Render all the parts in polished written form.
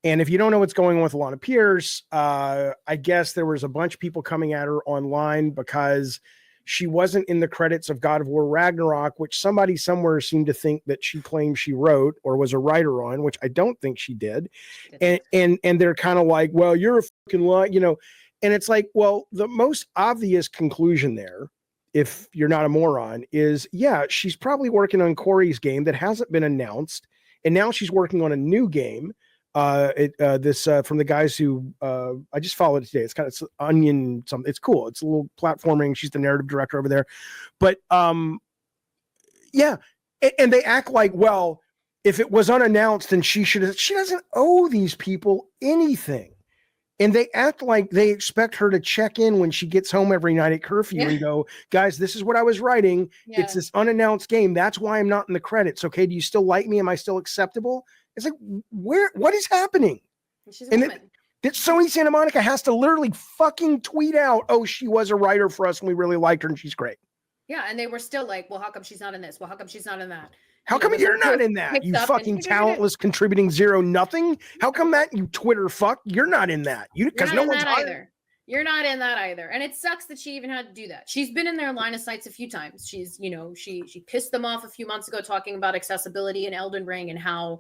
And if you don't know what's going on with Alanah Pearce, I guess there was a bunch of people coming at her online because she wasn't in the credits of God of War Ragnarok, which somebody somewhere seemed to think that she claimed she wrote or was a writer on, which I don't think she did. And they're kind of like, well, you're a fucking lie, you know. And it's like, well, the most obvious conclusion there, if you're not a moron, is yeah, she's probably working on Corey's game that hasn't been announced, and now she's working on a new game. This from the guys who I just followed it today. It's kind of Onion. It's cool. It's a little platforming. She's the narrative director over there, but yeah, and they act like, well, if it was unannounced, then she should. She doesn't owe these people anything. And they act like they expect her to check in when she gets home every night at curfew and go, guys, this is what I was writing. Yeah. It's this unannounced game. That's why I'm not in the credits. Okay. Do you still like me? Am I still acceptable? It's like, what is happening? She's a woman. That Sony Santa Monica has to literally fucking tweet out, oh, she was a writer for us and we really liked her and she's great. Yeah. And they were still like, well, how come she's not in this? Well, how come she's not in that? How come you're not in that? You fucking talentless contributing zero nothing. How come that you Twitter fuck? You're not in that. Because no one's either. You're not in that either. And it sucks that she even had to do that. She's been in their line of sights a few times. She's, you know, she pissed them off a few months ago talking about accessibility in Elden Ring and how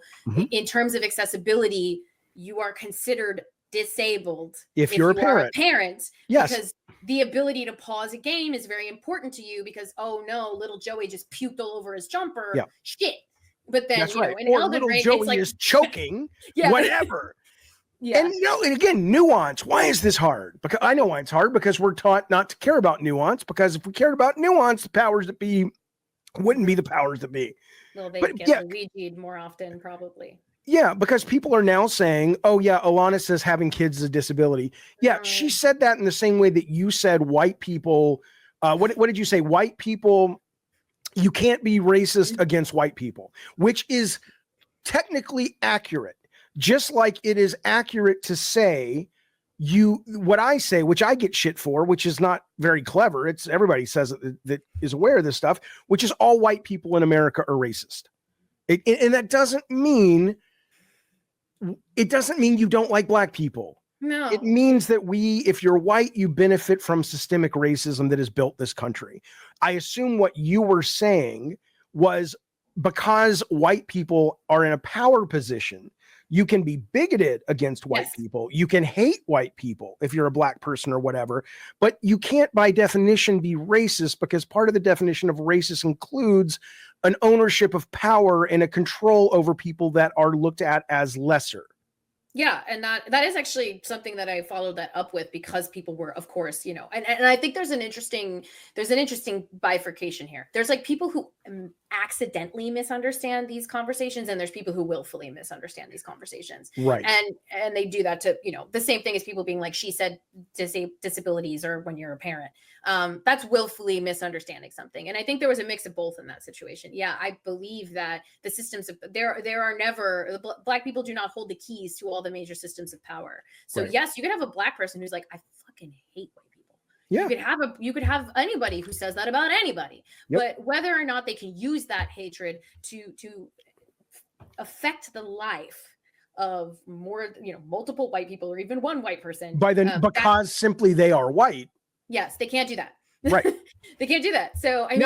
in terms of accessibility, you are considered disabled if you're a parent. Yes. Because the ability to pause a game is very important to you because, oh no, little Joey just puked all over his jumper. Yeah. Shit. But then, that's you right. know, in Elden Ring, Joey it's like, is choking, whatever. Yeah. And, you know, and again, nuance. Why is this hard? Because I know why it's hard, because we're taught not to care about nuance, because if we cared about nuance, the powers that be wouldn't be the powers that be. Well, they get Luigi'd more often, probably. Yeah, because people are now saying, oh, yeah, Alanah says having kids is a disability. Yeah, she said that in the same way that you said white people. What did you say? White people, you can't be racist against white people, which is technically accurate. Just like it is accurate to say what I say, which I get shit for, which is not very clever. It's everybody says it, that is aware of this stuff, which is all white people in America are racist. And that doesn't mean you don't like black people. No. It means that if you're white, you benefit from systemic racism that has built this country. I assume what you were saying was because white people are in a power position, you can be bigoted against white people. You can hate white people if you're a black person or whatever, but you can't by definition be racist, because part of the definition of racist includes an ownership of power and a control over people that are looked at as lesser. Yeah, and that is actually something that I followed that up with, because people were, of course, you know, and I think there's an interesting bifurcation here. There's like people who accidentally misunderstand these conversations, and there's people who willfully misunderstand these conversations. Right. And they do that to, you know, the same thing as people being like, she said disabilities or when you're a parent. That's willfully misunderstanding something. And I think there was a mix of both in that situation. Yeah, I believe that the systems of there are never black people do not hold the keys to all the major systems of power. So yes, you could have a black person who's like, I fucking hate white people. Yeah. You could have anybody who says that about anybody. Yep. But whether or not they can use that hatred to affect the life of more, you know, multiple white people or even one white person because simply they are white. Yes, they can't do that. Right. They can't do that. So I mean,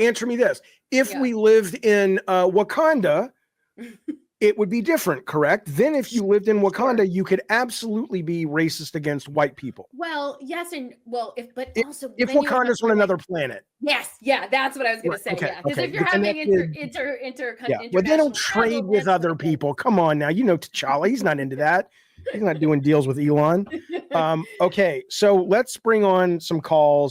answer me this. If we lived in Wakanda, it would be different, correct? Then if you lived in Wakanda, you could absolutely be racist against white people. Well, yes, and if Wakanda's on another planet. Yes, yeah, that's what I was going to say. Okay, yeah, because if you're having but they don't trade with other people. Come on now, you know T'Challa, he's not into that. He's not doing deals with Elon. Okay, so let's bring on some calls.